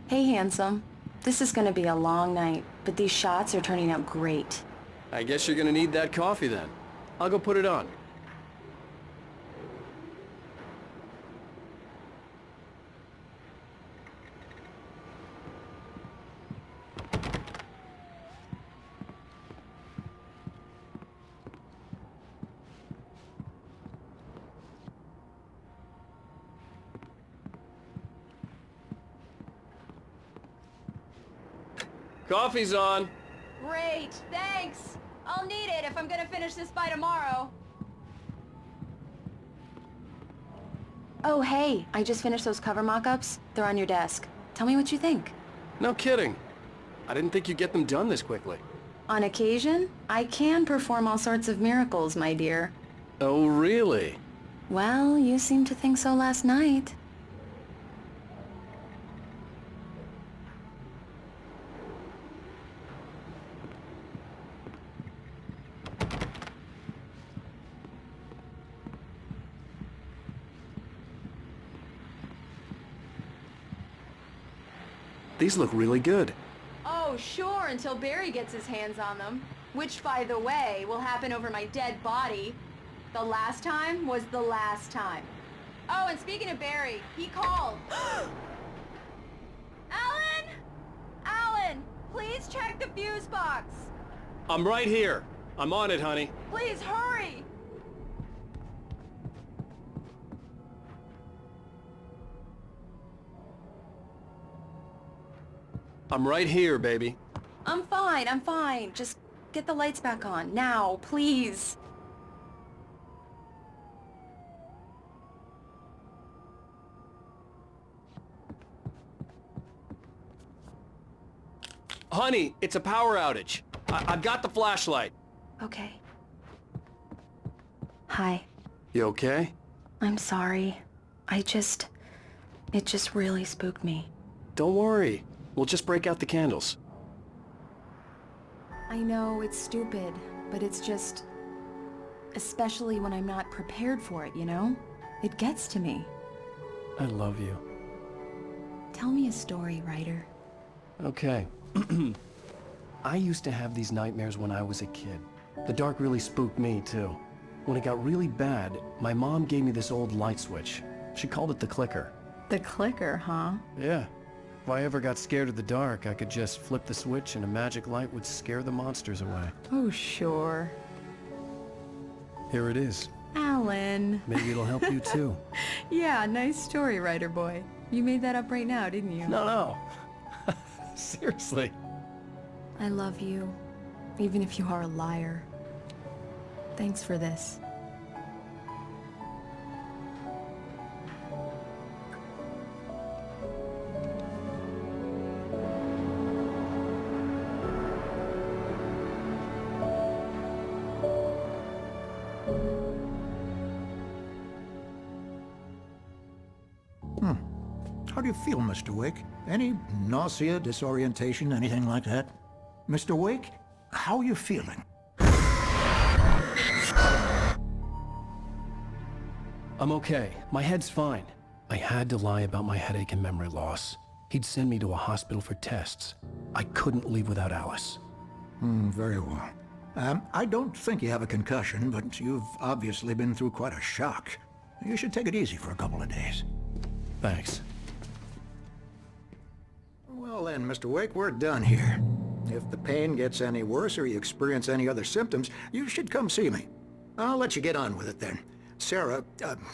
Hey, handsome. This is gonna be a long night, but these shots are turning out great. I guess you're gonna need that coffee then. I'll go put it on. Coffee's on. Great, thanks. I'll need it if I'm gonna finish this by tomorrow. Oh, hey, I just finished those cover mock-ups. They're on your desk. Tell me what you think. No kidding. I didn't think you'd get them done this quickly. On occasion, I can perform all sorts of miracles, my dear. Oh, really? Well, you seemed to think so last night. These look really good. Oh, sure, until Barry gets his hands on them. Which, by the way, will happen over my dead body. The last time was the last time. Oh, and speaking of Barry, he called. Alan! Alan! Please check the fuse box! I'm right here. I'm on it, honey. Please, hurry! I'm right here, baby. I'm fine. Just get the lights back on, now, please. Honey, it's a power outage. I've got the flashlight. Okay. Hi. You okay? I'm sorry. It just really spooked me. Don't worry. We'll just break out the candles. I know it's stupid, but it's just... especially when I'm not prepared for it, you know? It gets to me. I love you. Tell me a story, writer. Okay. I used to have these nightmares when I was a kid. The dark really spooked me, too. When it got really bad, my mom gave me this old light switch. She called it the clicker. The clicker, huh? Yeah. If I ever got scared of the dark, I could just flip the switch and a magic light would scare the monsters away. Oh, sure. Here it is. Alan. Maybe it'll help you too. Yeah, nice story, writer boy. You made that up right now, didn't you? No. Seriously. I love you, even if you are a liar. Thanks for this. How do you feel, Mr. Wake? Any nausea, disorientation, anything like that? Mr. Wake, how are you feeling? I'm okay. My head's fine. I had to lie about my headache and memory loss. He'd send me to a hospital for tests. I couldn't leave without Alice. Very well. I don't think you have a concussion, but you've obviously been through quite a shock. You should take it easy for a couple of days. Thanks. Well then, Mr. Wake, we're done here. If the pain gets any worse or you experience any other symptoms, you should come see me. I'll let you get on with it then. Sarah,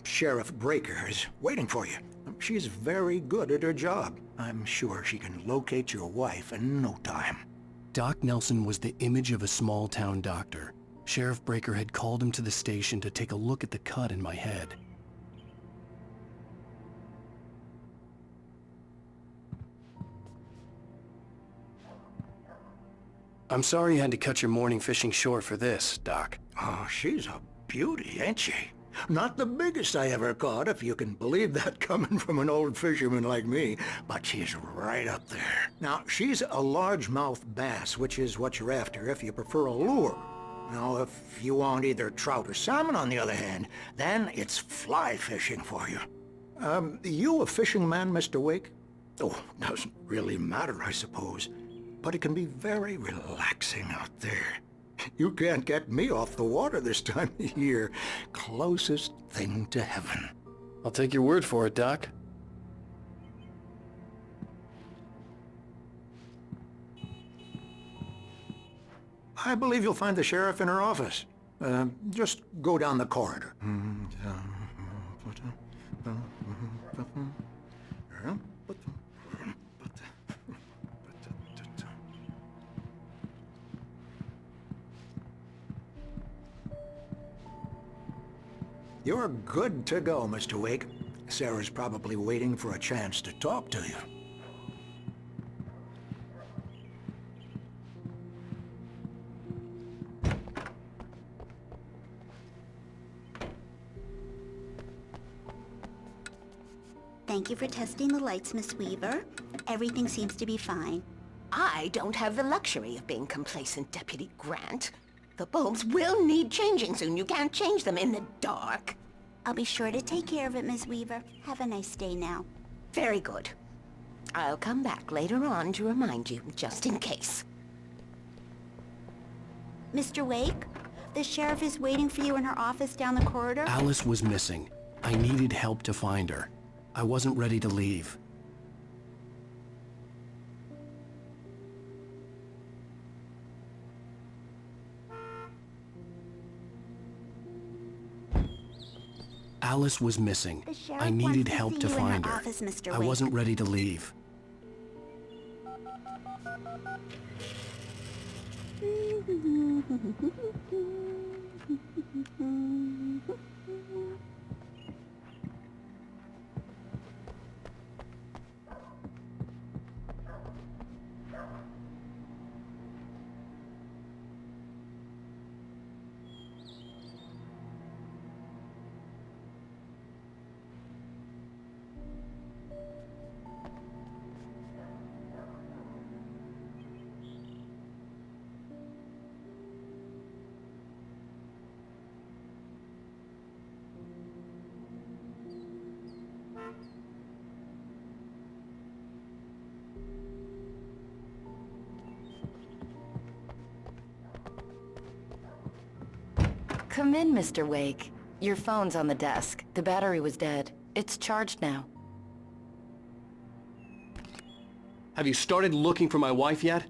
Sheriff Breaker, is waiting for you. She's very good at her job. I'm sure she can locate your wife in no time. Doc Nelson was the image of a small-town doctor. Sheriff Breaker had called him to the station to take a look at the cut in my head. I'm sorry you had to cut your morning fishing short for this, Doc. Oh, she's a beauty, ain't she? Not the biggest I ever caught, if you can believe that coming from an old fisherman like me, but she's right up there. Now, she's a largemouth bass, which is what you're after if you prefer a lure. Now, if you want either trout or salmon, on the other hand, then it's fly fishing for you. You a fishing man, Mr. Wake? Oh, doesn't really matter, I suppose. But it can be very relaxing out there. You can't get me off the water this time of year. Closest thing to heaven. I'll take your word for it, Doc. I believe you'll find the sheriff in her office. Just go down the corridor. You're good to go, Mr. Wake. Sarah's probably waiting for a chance to talk to you. Thank you for testing the lights, Miss Weaver. Everything seems to be fine. I don't have the luxury of being complacent, Deputy Grant. The bulbs will need changing soon. You can't change them in the dark. I'll be sure to take care of it, Miss Weaver. Have a nice day now. Very good. I'll come back later on to remind you, just in case. Mr. Wake, the sheriff is waiting for you in her office down the corridor. Alice was missing. I needed help to find her. I wasn't ready to leave. Alice was missing. The sheriff I needed wants to help see to you in her find her. office, Mr. I Wake. wasn't ready to leave. Come in, Mr. Wake. Your phone's on the desk. The battery was dead. It's charged now. Have you started looking for my wife yet?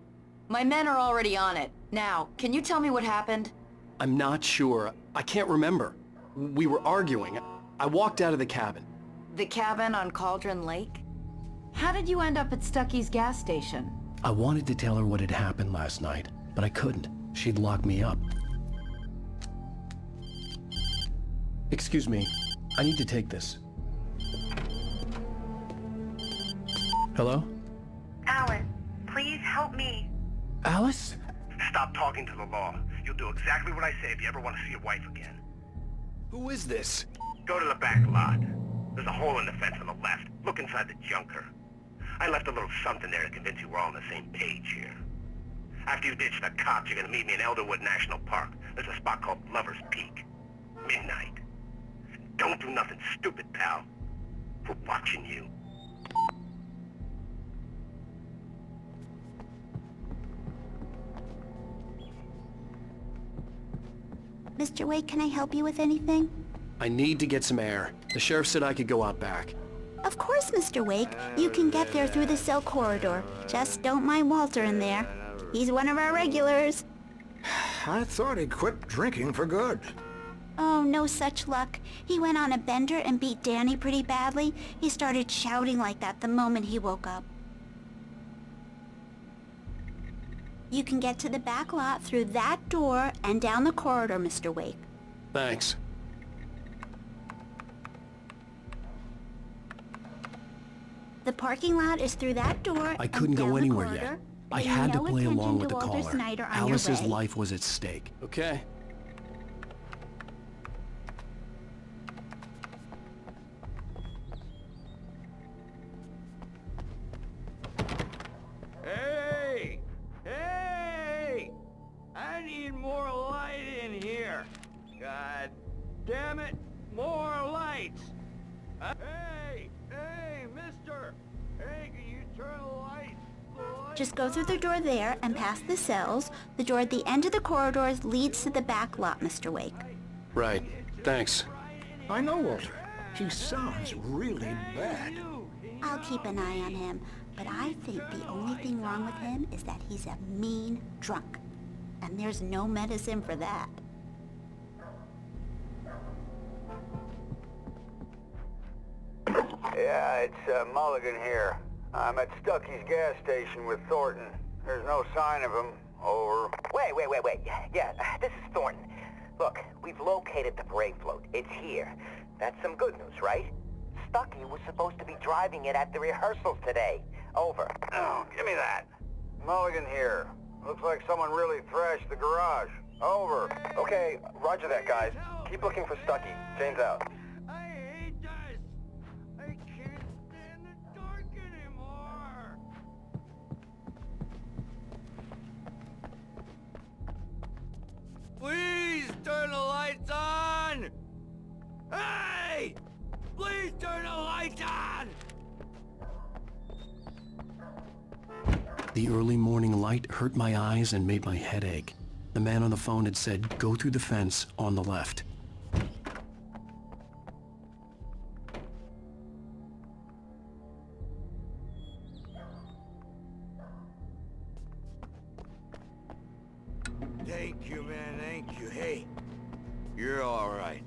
My men are already on it. Now, can you tell me what happened? I'm not sure. I can't remember. We were arguing. I walked out of the cabin. The cabin on Cauldron Lake? How did you end up at Stucky's gas station? I wanted to tell her what had happened last night, but I couldn't. She'd lock me up. Excuse me. I need to take this. Hello? Alan, please help me. Alice? Stop talking to the law. You'll do exactly what I say if you ever want to see your wife again. Who is this? Go to the back lot. There's a hole in the fence on the left. Look inside the junker. I left a little something there to convince you we're all on the same page here. After you ditch the cops, you're gonna meet me in Elderwood National Park. There's a spot called Lover's Peak. Midnight. Don't do nothing stupid, pal. We're watching you. Mr. Wake, can I help you with anything? I need to get some air. The sheriff said I could go out back. Of course, Mr. Wake. You can get there through the cell corridor. Just don't mind Walter in there. He's one of our regulars. I thought he'd quit drinking for good. Oh, no such luck. He went on a bender and beat Danny pretty badly. He started shouting like that the moment he woke up. You can get to the back lot through that door and down the corridor, Mr. Wake. Thanks. The parking lot is through that door. I couldn't go anywhere yet. I had to play along with the caller. Snyder on Alice's your way. life was at stake. Okay. Hey! Hey! I need more light in here. God damn it, more lights. Hey! Hey, mister! Hey, can you Turn the light. Just go through the door there and past the cells. The door at the end of the corridors leads to the back lot, Mr. Wake. Right. Thanks. I know, Walter. He sounds really bad. I'll keep an eye on him, but I think the only thing wrong with him is that he's a mean drunk. And there's no medicine for that. Yeah, it's Mulligan here. I'm at Stucky's gas station with Thornton. There's no sign of him. Over. Wait. Yeah, this is Thornton. Look, we've located the Brave float. It's here. That's some good news, right? Stucky was supposed to be driving it at the rehearsals today. Over. Oh, give me that. Mulligan here. Looks like someone really thrashed the garage. Over. Okay, roger that, guys. Keep looking for Stucky. Jane's out. I hate this. I can't stand the dark anymore. Please turn the lights on! Hey! Please turn the lights on! The early morning light hurt my eyes and made my head ache. The man on the phone had said, go through the fence on the left. Thank you, man, thank you. Hey, you're all right.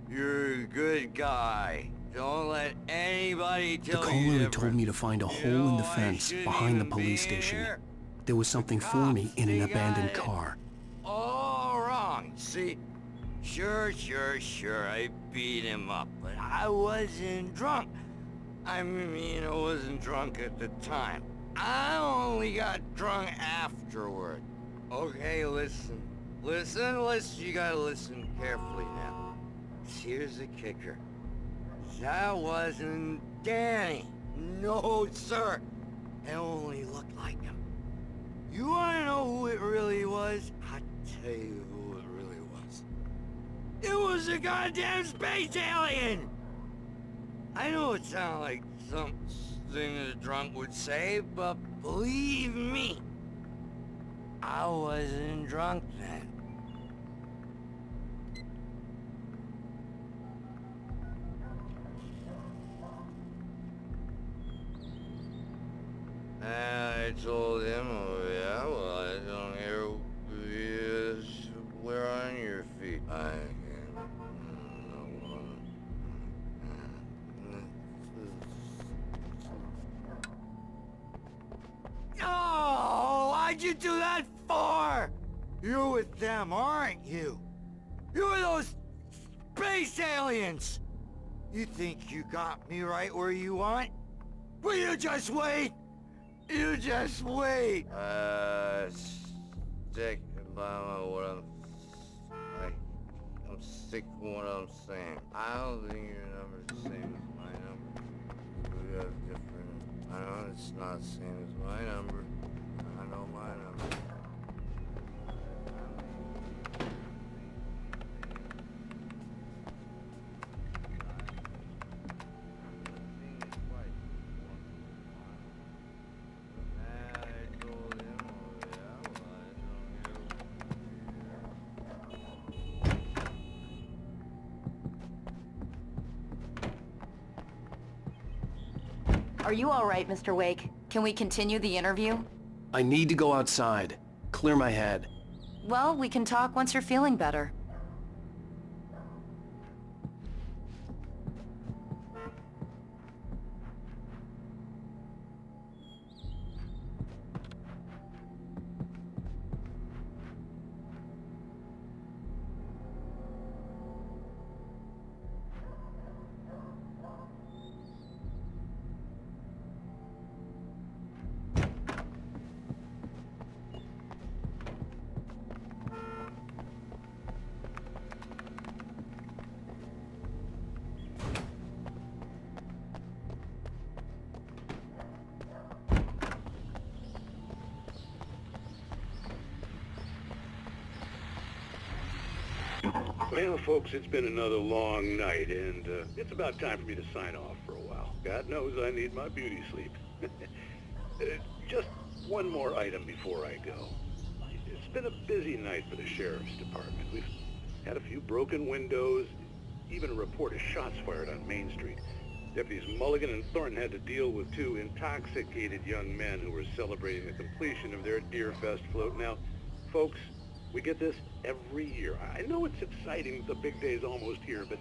You're a good guy. Don't let anybody The tell caller you had different. told me to find a hole in the fence behind the police station. There was something for me in an abandoned car. All wrong. See, sure, I beat him up, but I wasn't drunk. I mean, I wasn't drunk at the time. I only got drunk afterward. Okay, listen. You gotta listen carefully now. Here's the kicker. That wasn't Danny. No, sir. It only looked like him. You wanna know who it really was? I'll tell you who it really was. It was a goddamn space alien! I know it sounds like something a drunk would say, but believe me, I wasn't drunk then. I told him, oh yeah, well, I don't hear you we're on your feet. I Oh, why'd you do that for? You're with them, aren't you? You're those space aliens! You think you got me right where you want? Will you just wait? You just wait! Stick by what I'm sick of what I'm saying. I don't think your number's the same as my number. We have different... I know it's not the same as my number. I know my number. Are you all right, Mr. Wake? Can we continue the interview? I need to go outside. Clear my head. Well, we can talk once you're feeling better. Well, folks, it's been another long night, and it's about time for me to sign off for a while. God knows I need my beauty sleep. Just one more item before I go. It's been a busy night for the Sheriff's Department. We've had a few broken windows, even a report of shots fired on Main Street. Deputies Mulligan and Thornton had to deal with two intoxicated young men who were celebrating the completion of their Deerfest float. Now, folks, we get this every year. I know it's exciting, the big day's almost here, but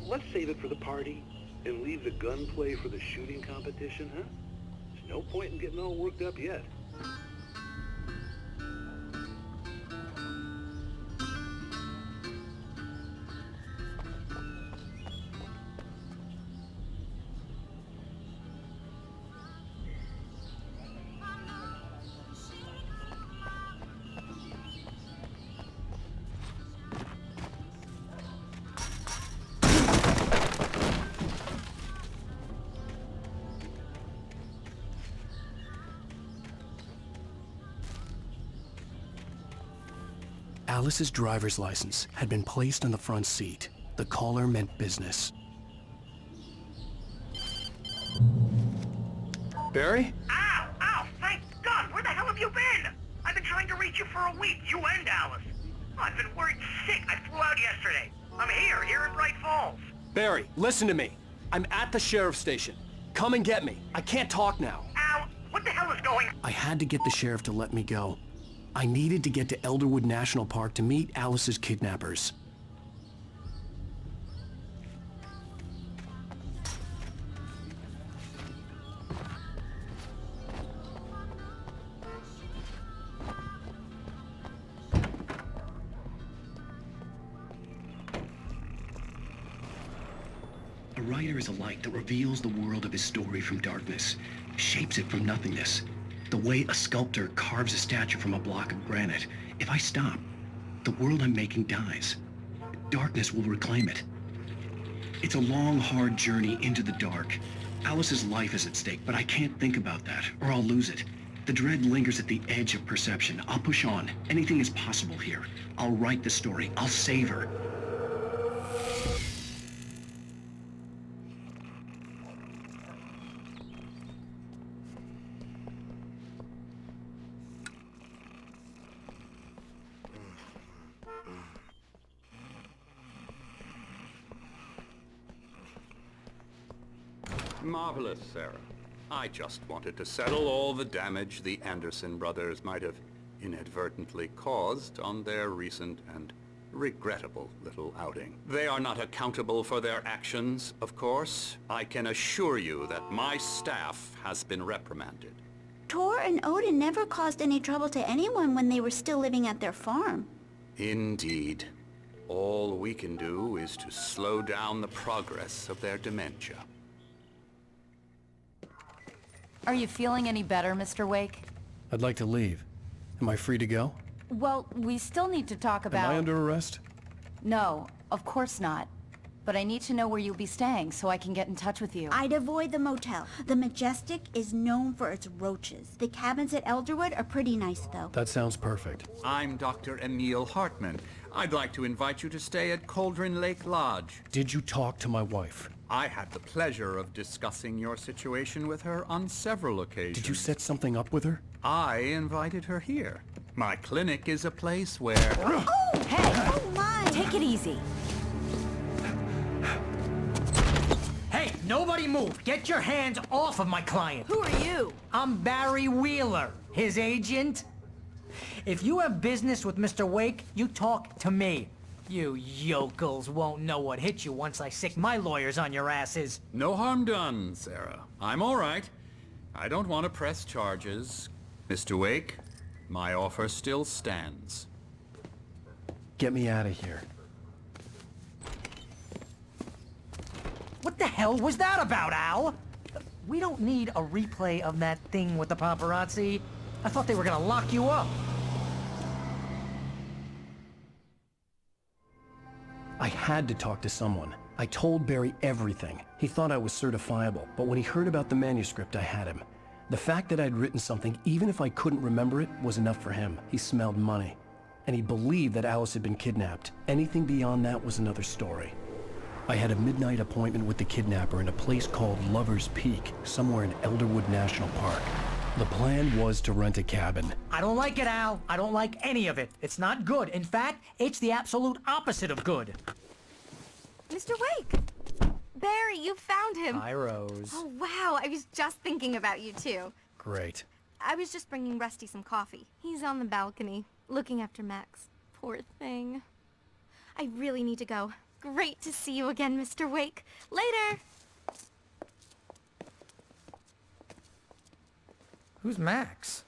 let's save it for the party and leave the gunplay for the shooting competition, huh? There's no point in getting all worked up yet. Alice's driver's license had been placed on the front seat. The caller meant business. Barry? Ow! Ow! Thank God! Where the hell have you been? I've been trying to reach you for a week, you and Alice. I've been worried sick. I flew out yesterday. I'm here in Bright Falls. Barry, listen to me. I'm at the sheriff's station. Come and get me. I can't talk now. Al, what the hell is going on? I had to get the sheriff to let me go. I needed to get to Elderwood National Park to meet Alice's kidnappers. A writer is a light that reveals the world of his story from darkness, shapes it from nothingness. The way a sculptor carves a statue from a block of granite. If I stop, the world I'm making dies. Darkness will reclaim it. It's a long, hard journey into the dark. Alice's life is at stake, but I can't think about that, or I'll lose it. The dread lingers at the edge of perception. I'll push on. Anything is possible here. I'll write the story. I'll save her. Marvelous, Sarah. I just wanted to settle all the damage the Anderson brothers might have inadvertently caused on their recent and regrettable little outing. They are not accountable for their actions, of course. I can assure you that my staff has been reprimanded. Tor and Odin never caused any trouble to anyone when they were still living at their farm. Indeed. All we can do is to slow down the progress of their dementia. Are you feeling any better, Mr. Wake? I'd like to leave. Am I free to go? Well, we still need to talk about... Am I under arrest? No, of course not. But I need to know where you'll be staying so I can get in touch with you. I'd avoid the motel. The Majestic is known for its roaches. The cabins at Elderwood are pretty nice, though. That sounds perfect. I'm Dr. Emil Hartman. I'd like to invite you to stay at Cauldron Lake Lodge. Did you talk to my wife? I had the pleasure of discussing your situation with her on several occasions. Did you set something up with her? I invited her here. My clinic is a place where... Oh! Hey! Oh, my! Take it easy. Hey, nobody move! Get your hands off of my client! Who are you? I'm Barry Wheeler, his agent. If you have business with Mr. Wake, you talk to me. You yokels won't know what hit you once I sick my lawyers on your asses. No harm done, Sarah. I'm all right. I don't want to press charges. Mr. Wake, my offer still stands. Get me out of here. What the hell was that about, Al? We don't need a replay of that thing with the paparazzi. I thought they were gonna lock you up. I had to talk to someone. I told Barry everything. He thought I was certifiable, but when he heard about the manuscript, I had him. The fact that I'd written something, even if I couldn't remember it, was enough for him. He smelled money. And he believed that Alice had been kidnapped. Anything beyond that was another story. I had a midnight appointment with the kidnapper in a place called Lover's Peak, somewhere in Elderwood National Park. The plan was to rent a cabin. I don't like it, Al. I don't like any of it. It's not good. In fact, it's the absolute opposite of good. Mr. Wake! Barry, you found him. Hi, Rose. Oh, wow. I was just thinking about you, too. Great. I was just bringing Rusty some coffee. He's on the balcony, looking after Max. Poor thing. I really need to go. Great to see you again, Mr. Wake. Later! Who's Max?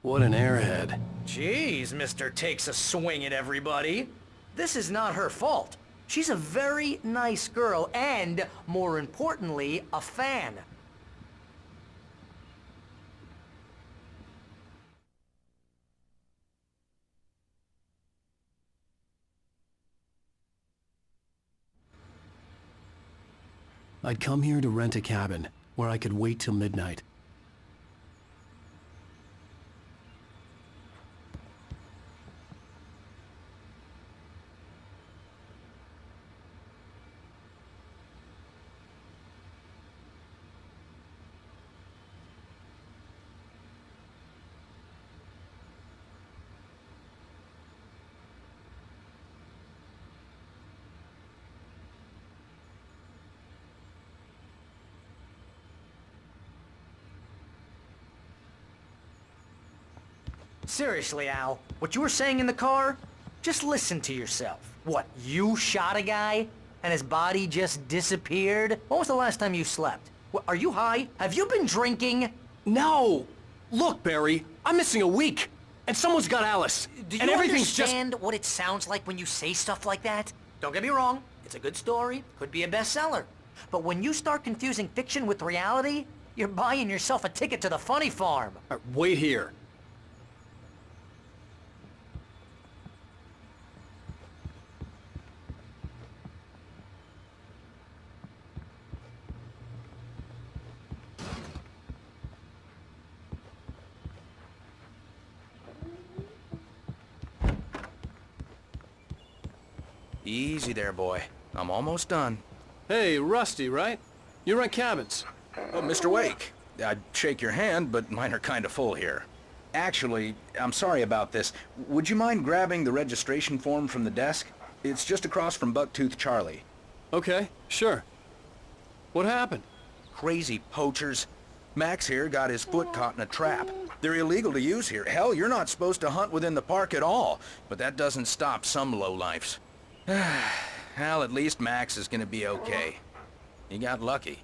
What an airhead. Jeez, Mr. Takes a swing at everybody. This is not her fault. She's a very nice girl and, more importantly, a fan. I'd come here to rent a cabin where I could wait till midnight. Seriously, Al, what you were saying in the car? Just listen to yourself. What, you shot a guy and his body just disappeared? When was the last time you slept? What, are you high? Have you been drinking? No! Look, Barry, I'm missing a week, and someone's got Alice. Do you and everything's understand what it sounds like when you say stuff like that? Don't get me wrong, it's a good story, could be a bestseller. But when you start confusing fiction with reality, you're buying yourself a ticket to the funny farm. Wait here. Easy there, boy. I'm almost done. Hey, Rusty, right? You rent cabins. Oh, Mr. Wake. I'd shake your hand, but mine are kind of full here. Actually, I'm sorry about this. Would you mind grabbing the registration form from the desk? It's just across from Bucktooth Charlie. Okay, sure. What happened? Crazy poachers. Max here got his foot caught in a trap. They're illegal to use here. Hell, you're not supposed to hunt within the park at all. But that doesn't stop some lowlifes. Well, at least Max is gonna be okay. He got lucky.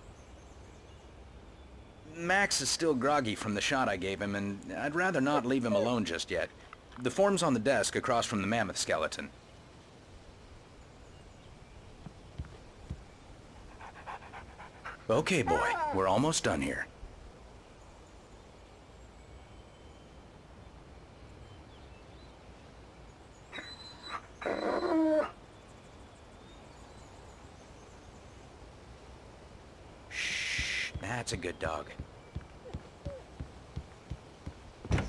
Max is still groggy from the shot I gave him, and I'd rather not leave him alone just yet. The form's on the desk across from the mammoth skeleton. Okay, boy. We're almost done here. Shh. That's a good dog.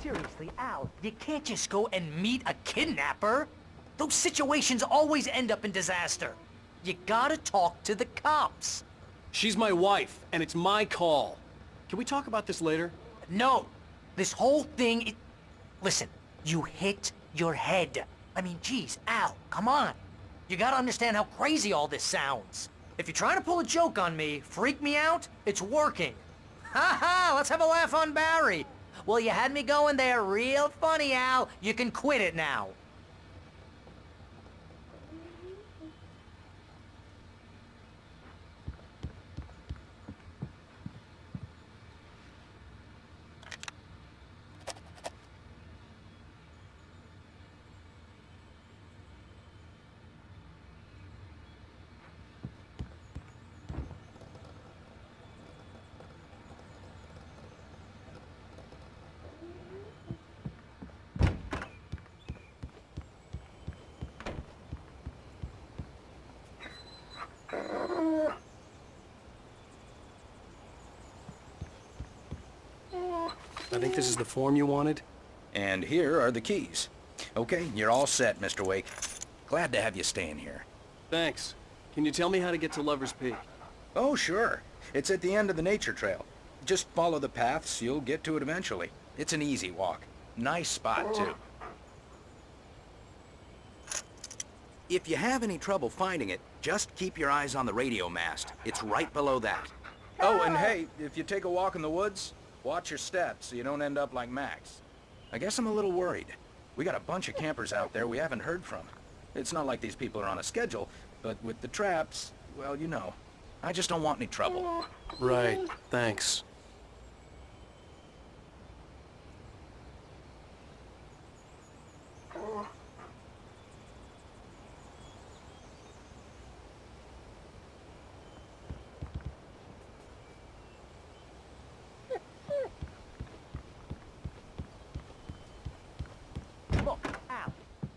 Seriously, Al, you can't just go and meet a kidnapper. Those situations always end up in disaster. You gotta talk to the cops. She's my wife, and it's my call. Can we talk about this later? No. This whole thing, listen, you hit your head. I mean, geez, Al, come on. You gotta understand how crazy all this sounds. If you're trying to pull a joke on me, freak me out, it's working. Ha ha, let's have a laugh on Barry. Well, you had me going there real funny, Al. You can quit it now. I think this is the form you wanted. And here are the keys. Okay, you're all set, Mr. Wake. Glad to have you staying here. Thanks. Can you tell me how to get to Lover's Peak? Oh, sure. It's at the end of the nature trail. Just follow the paths, you'll get to it eventually. It's an easy walk. Nice spot, too. If you have any trouble finding it, just keep your eyes on the radio mast. It's right below that. Oh, and hey, if you take a walk in the woods, watch your steps so you don't end up like Max. I guess I'm a little worried. We got a bunch of campers out there we haven't heard from. It's not like these people are on a schedule, but with the traps, well, you know. I just don't want any trouble. Right, thanks.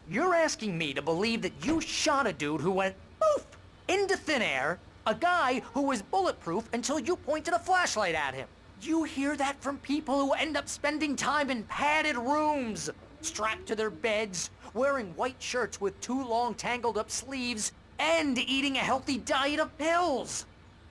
You're asking me to believe that you shot a dude who went poof into thin air, a guy who was bulletproof until you pointed a flashlight at him. You hear that from people who end up spending time in padded rooms, strapped to their beds, wearing white shirts with too long tangled up sleeves, and eating a healthy diet of pills.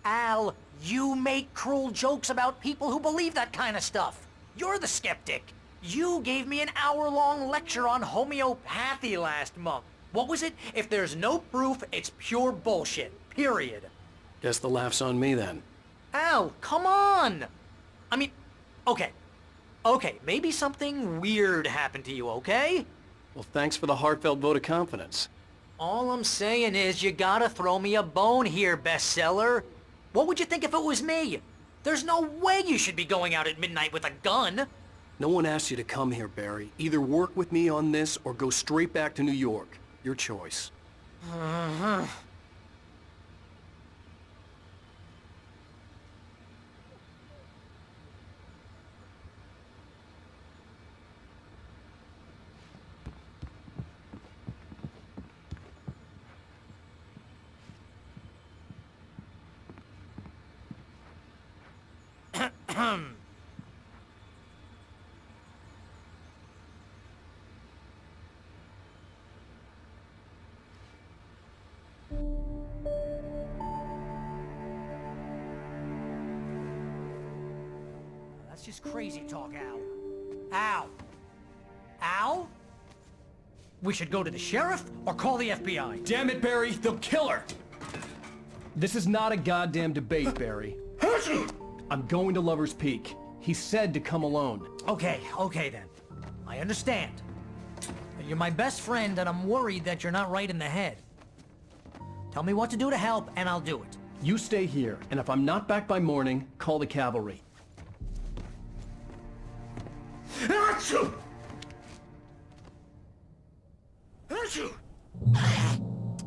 Al, you make cruel jokes about people who believe that kind of stuff. You're the skeptic. You gave me an hour-long lecture on homeopathy last month. What was it? If there's no proof, it's pure bullshit. Period. Guess the laugh's on me then. Al, come on! I mean, okay, maybe something weird happened to you, okay? Well, thanks for the heartfelt vote of confidence. All I'm saying is you gotta throw me a bone here, bestseller. What would you think if it was me? There's no way you should be going out at midnight with a gun. No one asked you to come here, Barry. Either work with me on this or go straight back to New York. Your choice. That's just crazy talk, Al. Al? Al? We should go to the sheriff or call the FBI. Damn it, Barry, they'll kill her! This is not a goddamn debate, Barry. I'm going to Lover's Peak. He said to come alone. Okay then. I understand. You're my best friend, and I'm worried that you're not right in the head. Tell me what to do to help, and I'll do it. You stay here, and if I'm not back by morning, call the cavalry. Achoo! Achoo!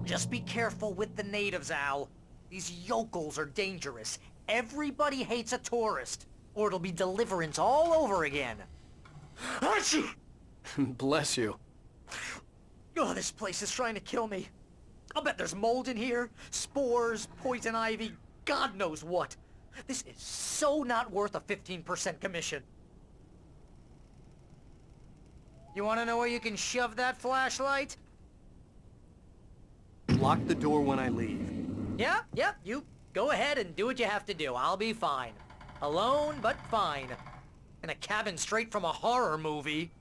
Just be careful with the natives, Al. These yokels are dangerous. Everybody hates a tourist, or it'll be Deliverance all over again. Achoo! Bless you. Oh, this place is trying to kill me. I'll bet there's mold in here, spores, poison ivy, God knows what. This is so not worth a 15% commission. You want to know where you can shove that flashlight? Lock the door when I leave. Yeah, you go ahead and do what you have to do. I'll be fine. Alone, but fine. In a cabin straight from a horror movie.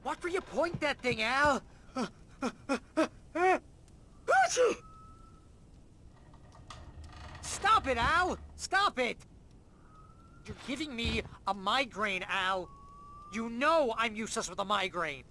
Watch where you point that thing, Al! Stop it, Al! Stop it! You're giving me a migraine, Al. You know I'm useless with a migraine.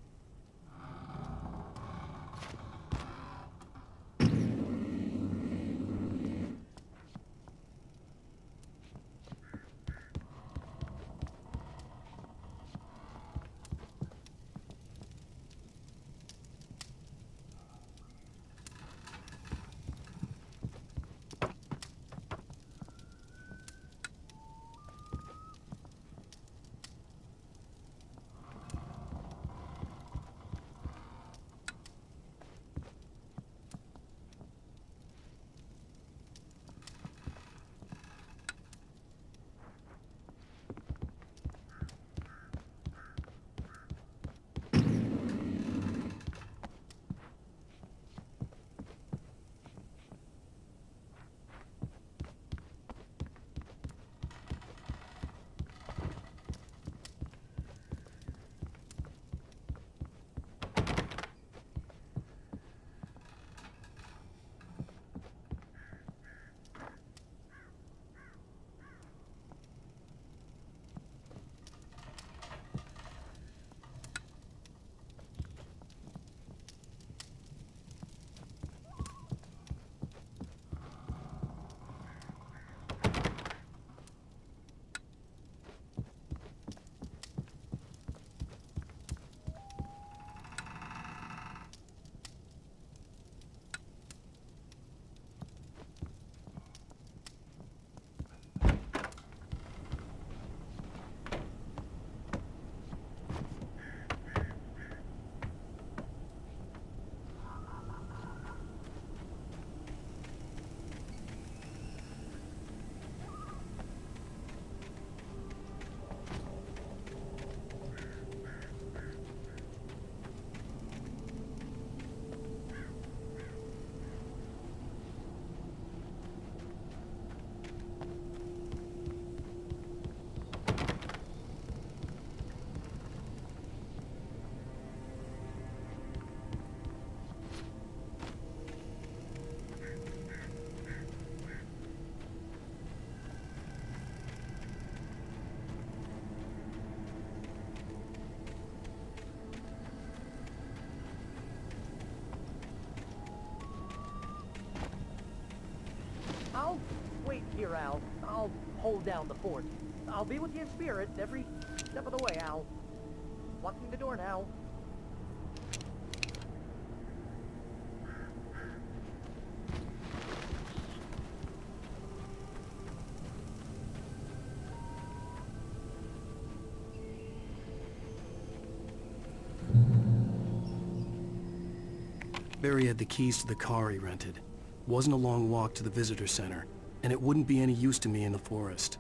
Here, Al. I'll hold down the fort. I'll be with you in spirit every step of the way, Al. Locking the door now. Barry had the keys to the car he rented. Wasn't a long walk to the visitor center, and it wouldn't be any use to me in the forest.